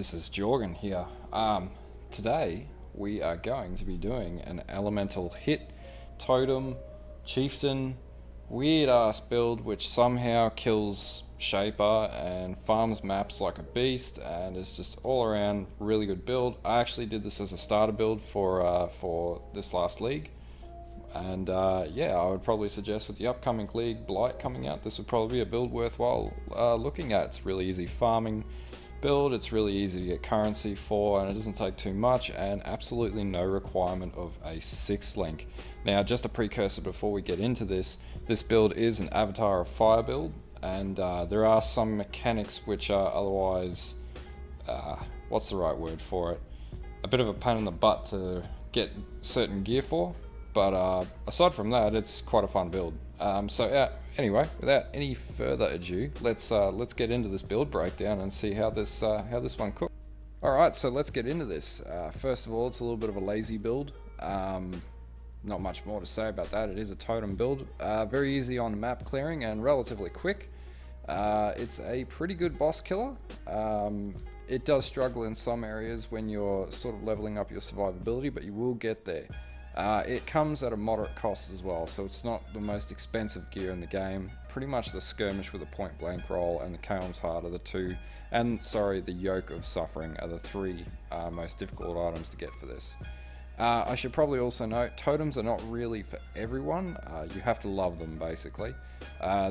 this is Jorgen here. Today we are going to be doing an elemental hit, totem, chieftain, weird ass build which somehow kills Shaper and farms maps like a beast and is just all around really good build. I actually did this as a starter build for this last league. And yeah, I would probably suggest with the upcoming league, Blight, coming out, this would probably be a build worthwhile looking at. It's really easy farming build, it's really easy to get currency for, and it doesn't take too much, and absolutely no requirement of a 6-link. Now, just a precursor before we get into this build is an Avatar of Fire build, and there are some mechanics which are otherwise, what's the right word for it? A bit of a pain in the butt to get certain gear for. But aside from that, it's quite a fun build. Anyway, without any further ado, let's get into this build breakdown and see how this one cooks. All right, so let's get into this. First of all, it's a little bit of a lazy build. Not much more to say about that. It is a totem build. Very easy on map clearing and relatively quick. It's a pretty good boss killer. It does struggle in some areas when you're sort of leveling up your survivability, but you will get there. It comes at a moderate cost as well, so it's not the most expensive gear in the game. Pretty much the skirmish with a point blank roll and the Chaos Heart are the two, and sorry, the Yoke of Suffering are the three most difficult items to get for this. I should probably also note, totems are not really for everyone. You have to love them, basically.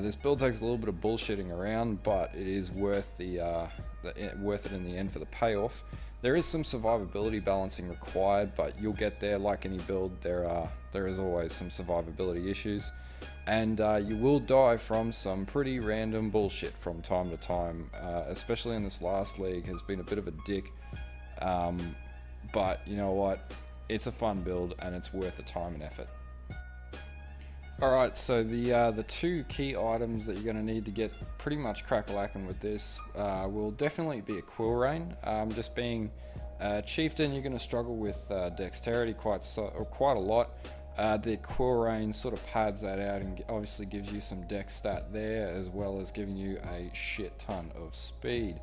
This build takes a little bit of bullshitting around, but it is worth worth it in the end for the payoff. There is some survivability balancing required, but you'll get there. Like any build, there is always some survivability issues, and you will die from some pretty random bullshit from time to time, especially in this last league has been a bit of a dick, but you know what, it's a fun build and it's worth the time and effort. Alright, so the two key items that you're going to need to get pretty much crack-a-lackin' with this will definitely be a Quill Rain. Just being Chieftain, you're going to struggle with dexterity quite a lot. The Quill Rain sort of pads that out and obviously gives you some dex stat there, as well as giving you a shit ton of speed.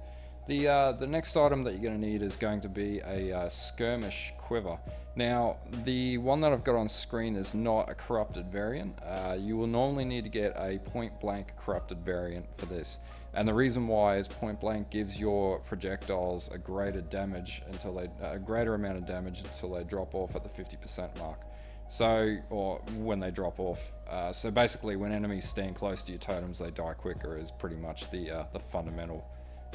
The next item that you're going to need is going to be a Skirmish Quiver. Now, the one that I've got on screen is not a corrupted variant. You will normally need to get a point blank corrupted variant for this. And the reason why is point blank gives your projectiles a greater amount of damage until they drop off at the 50% mark. So, or when they drop off. So basically, when enemies stand close to your totems, they die quicker is pretty much the fundamental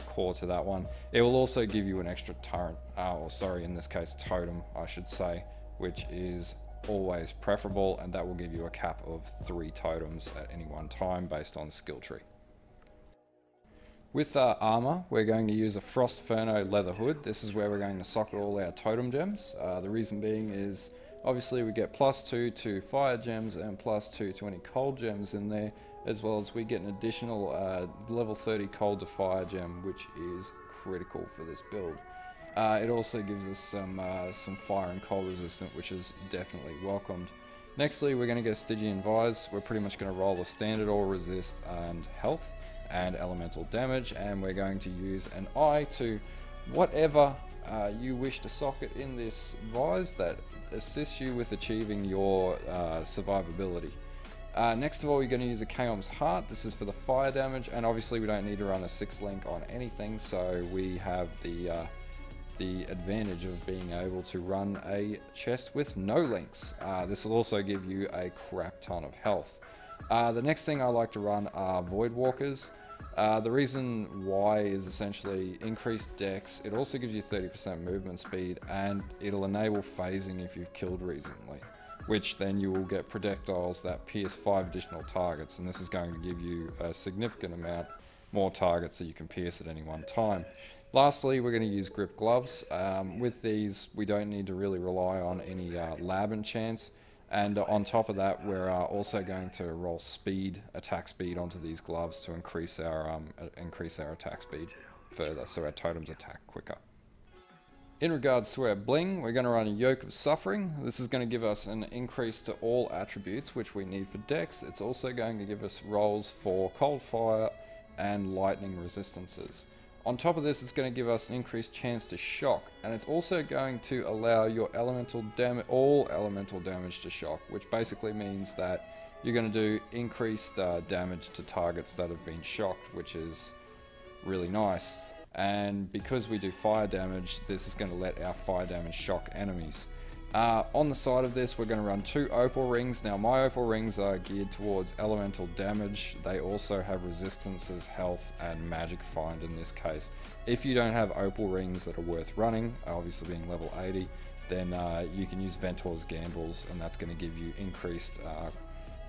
core to that one. It will also give you an extra turret, or sorry, in this case totem I should say, which is always preferable, and that will give you a cap of 3 totems at any one time based on skill tree. With armor, we're going to use a Frostferno leather hood. This is where we're going to socket all our totem gems. The reason being is obviously we get +2 to fire gems and +2 to any cold gems in there, as well as we get an additional level 30 cold to fire gem, which is critical for this build. It also gives us some fire and cold resistant, which is definitely welcomed. Nextly, we're going to get a Stygian Vise. We're pretty much going to roll the standard all resist and health and elemental damage, and we're going to use an eye to whatever you wish to socket in this vise that assists you with achieving your survivability. Next of all, you're going to use a Chaos Heart. This is for the fire damage, and obviously we don't need to run a 6-link on anything, so we have the advantage of being able to run a chest with no links. This will also give you a crap ton of health. The next thing I like to run are Void Walkers. The reason why is essentially increased dex. It also gives you 30% movement speed, and it'll enable phasing if you've killed recently, which then you will get projectiles that pierce 5 additional targets, and this is going to give you a significant amount more targets that you can pierce at any one time. Lastly, we're going to use grip gloves. With these, we don't need to really rely on any lab enchants, and on top of that, we're also going to roll attack speed onto these gloves to increase our attack speed further, so our totems attack quicker. In regards to our bling, we're going to run a Yoke of Suffering. This is going to give us an increase to all attributes which we need for dex. It's also going to give us rolls for cold fire and lightning resistances. On top of this, it's going to give us an increased chance to shock, and it's also going to allow your all elemental damage to shock, which basically means that you're going to do increased damage to targets that have been shocked, which is really nice. And because we do fire damage, this is going to let our fire damage shock enemies. On the side of this, we're going to run 2 opal rings. Now, my opal rings are geared towards elemental damage. They also have resistances, health, and magic find in this case. If you don't have opal rings that are worth running, obviously being level 80, then you can use Ventor's Gambles, and that's going to give you increased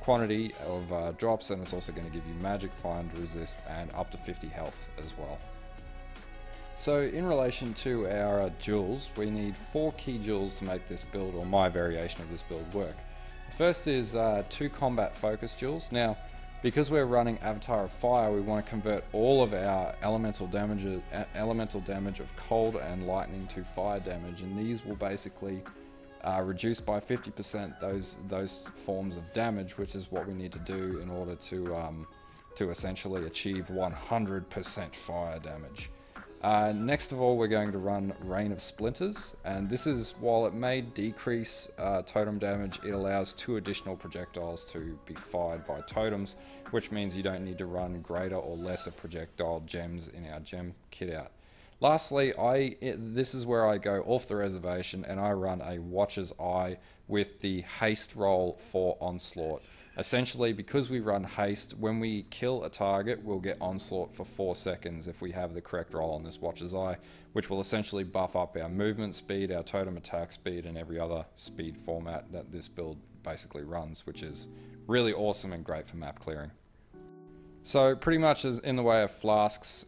quantity of drops, and it's also going to give you magic find, resist, and up to 50 health as well. So in relation to our jewels, we need 4 key jewels to make this build, or my variation of this build, work. First is 2 combat focus jewels. Now, because we're running Avatar of Fire, we want to convert all of our elemental damage of cold and lightning to fire damage, and these will basically reduce by 50% those forms of damage, which is what we need to do in order to essentially achieve 100% fire damage. Next of all, we're going to run Rain of Splinters, and this is, while it may decrease totem damage, it allows 2 additional projectiles to be fired by totems, which means you don't need to run greater or lesser projectile gems in our gem kit out. Lastly, this is where I go off the reservation and I run a Watcher's Eye with the haste roll for Onslaught. Essentially, because we run haste, when we kill a target, we'll get Onslaught for 4 seconds if we have the correct roll on this Watcher's Eye, which will essentially buff up our movement speed, our totem attack speed, and every other speed format that this build basically runs, which is really awesome and great for map clearing. So pretty much as in the way of flasks,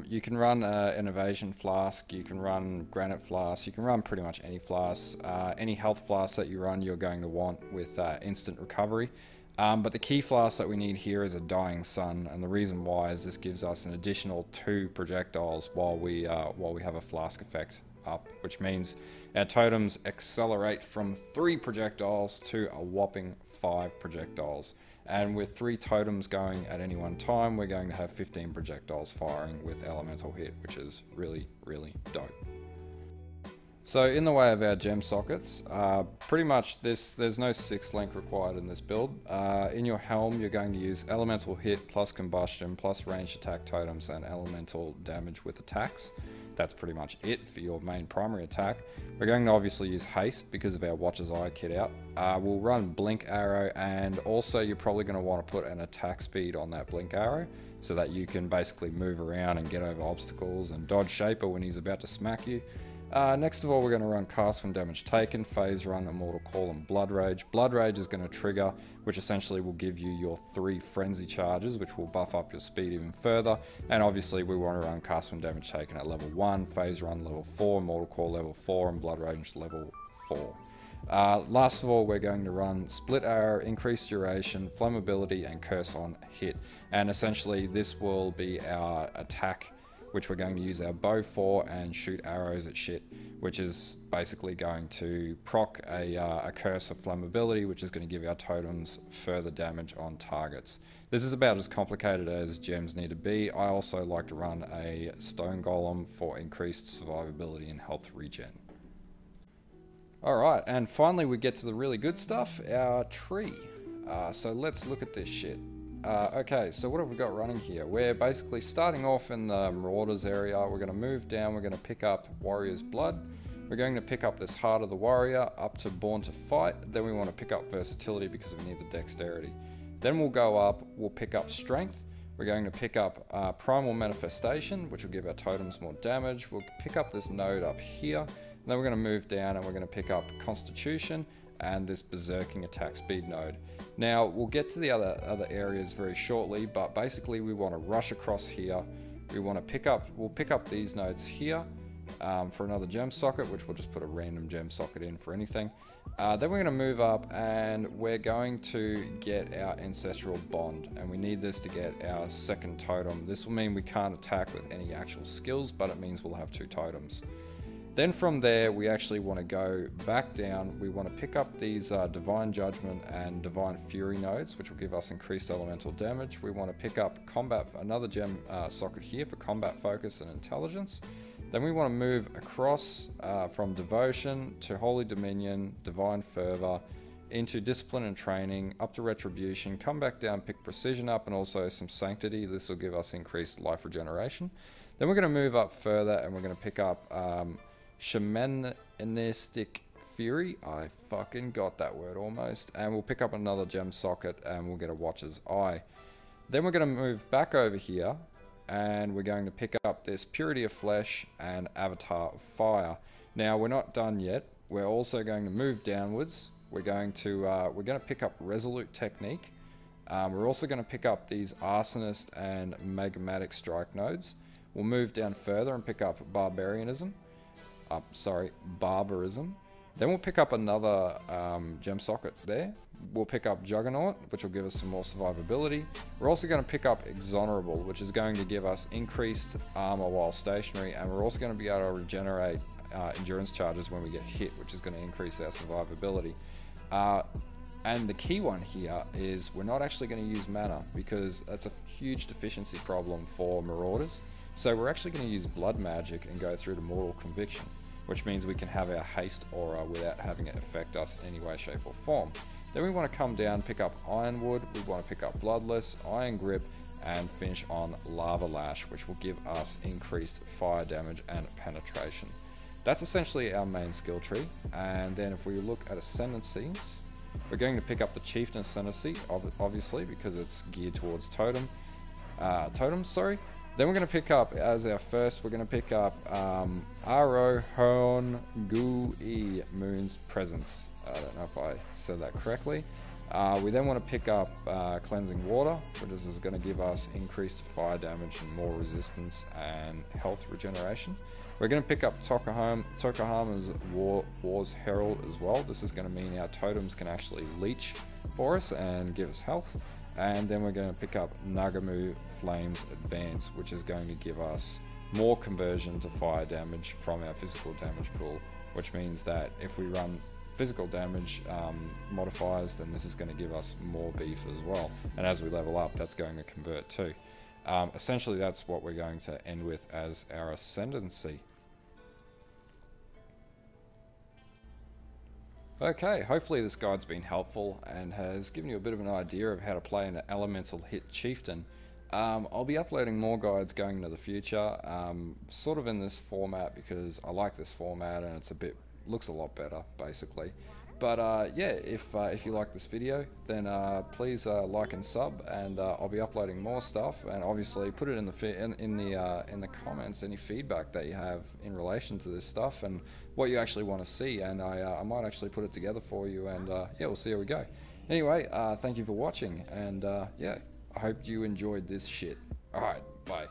you can run an evasion flask, you can run granite flask, you can run pretty much any flask. Any health flask that you run, you're going to want with instant recovery. But the key flask that we need here is a Dying Sun, and the reason why is this gives us an additional 2 projectiles while we have a flask effect up, which means our totems accelerate from 3 projectiles to a whopping 5 projectiles. And with 3 totems going at any one time, we're going to have 15 projectiles firing with elemental hit, which is really, really dope. So in the way of our gem sockets, pretty much there's no 6 link required in this build. In your helm, you're going to use elemental hit plus combustion plus ranged attack totems and elemental damage with attacks. That's pretty much it for your main primary attack. We're going to obviously use haste because of our Watcher's Eye kit out. We'll run blink arrow, and also you're probably going to want to put an attack speed on that blink arrow so that you can basically move around and get over obstacles and dodge Shaper when he's about to smack you. Next of all, we're going to run Cast when Damage Taken, Phase Run, Immortal Call, and Blood Rage. Blood Rage is going to trigger, which essentially will give you your 3 Frenzy charges, which will buff up your speed even further. And obviously, we want to run Cast when Damage Taken at level 1, Phase Run level 4, Immortal Call level 4, and Blood Rage level 4. Last of all, we're going to run Split Arrow, Increased Duration, Flammability, and Curse on Hit. And essentially, this will be our attack, which we're going to use our bow for and shoot arrows at shit, which is basically going to proc a curse of flammability, which is going to give our totems further damage on targets. This is about as complicated as gems need to be. I also like to run a stone golem for increased survivability and health regen. Alright, and finally we get to the really good stuff, our tree. So let's look at this shit. Okay, so what have we got running here? We're basically starting off in the Marauders area. We're going to move down, we're going to pick up Warrior's Blood. We're going to pick up this Heart of the Warrior up to Born to Fight. Then we want to pick up Versatility because we need the Dexterity. Then we'll go up, we'll pick up Strength. We're going to pick up Primal Manifestation, which will give our totems more damage. We'll pick up this node up here. And then we're going to move down and we're going to pick up Constitution and this Berserking attack speed node. Now we'll get to the other areas very shortly, but basically we want to rush across here. We'll pick up these nodes here for another gem socket, which we'll just put a random gem socket in for anything. Then we're going to move up and we're going to get our Ancestral Bond, and we need this to get our second totem. This will mean we can't attack with any actual skills, but it means we'll have 2 totems. Then from there, we actually want to go back down. We want to pick up these Divine Judgment and Divine Fury nodes, which will give us increased elemental damage. We want to pick up another gem socket here for combat focus and intelligence. Then we want to move across from Devotion to Holy Dominion, Divine Fervor, into Discipline and Training, up to Retribution, come back down, pick Precision up, and also some Sanctity. This will give us increased life regeneration. Then we're going to move up further, and we're going to pick up Shamanistic Fury. I fucking got that word almost. And we'll pick up another gem socket, and we'll get a Watcher's Eye. Then we're going to move back over here, and we're going to pick up this Purity of Flesh and Avatar of Fire. Now, we're not done yet. We're also going to move downwards. We're going to pick up Resolute Technique. We're also going to pick up these Arsonist and Magmatic Strike nodes. We'll move down further and pick up Barbarism. Then we'll pick up another gem socket there. We'll pick up Juggernaut, which will give us some more survivability. We're also going to pick up Exonerable, which is going to give us increased armor while stationary, and we're also going to be able to regenerate endurance charges when we get hit, which is going to increase our survivability. And the key one here is we're not actually going to use mana, because that's a huge deficiency problem for Marauders. So we're actually going to use Blood Magic and go through to Mortal Conviction, which means we can have our haste aura without having it affect us in any way, shape or form. Then we want to come down, pick up Ironwood, we want to pick up Bloodless, Iron Grip, and finish on Lava Lash, which will give us increased fire damage and penetration. That's essentially our main skill tree. And then if we look at Ascendancies, we're going to pick up the Chieftain Ascendancy, obviously, because it's geared towards Totem. Then we're going to pick up, as our first, we're going to pick up Aro Hon Gui Moon's Presence. I don't know if I said that correctly. We then want to pick up Cleansing Water, which is going to give us increased fire damage and more resistance and health regeneration. We're going to pick up Tokuhama's War's Herald as well. This is going to mean our totems can actually leech for us and give us health. And then we're going to pick up Nagamu Flames Advance, which is going to give us more conversion to fire damage from our physical damage pool, which means that if we run physical damage modifiers, then this is going to give us more beef as well. And as we level up, that's going to convert too. Essentially, that's what we're going to end with as our Ascendancy. Okay, hopefully this guide's been helpful and has given you a bit of an idea of how to play an elemental hit chieftain. I'll be uploading more guides going into the future, sort of in this format because I like this format and it's looks a lot better basically. But yeah, if you like this video, then please like and sub, and I'll be uploading more stuff. And obviously, put it in the comments any feedback that you have in relation to this stuff and what you actually want to see. And I might actually put it together for you. And yeah, we'll see how we go. Anyway, thank you for watching, and yeah, I hope you enjoyed this shit. All right, bye.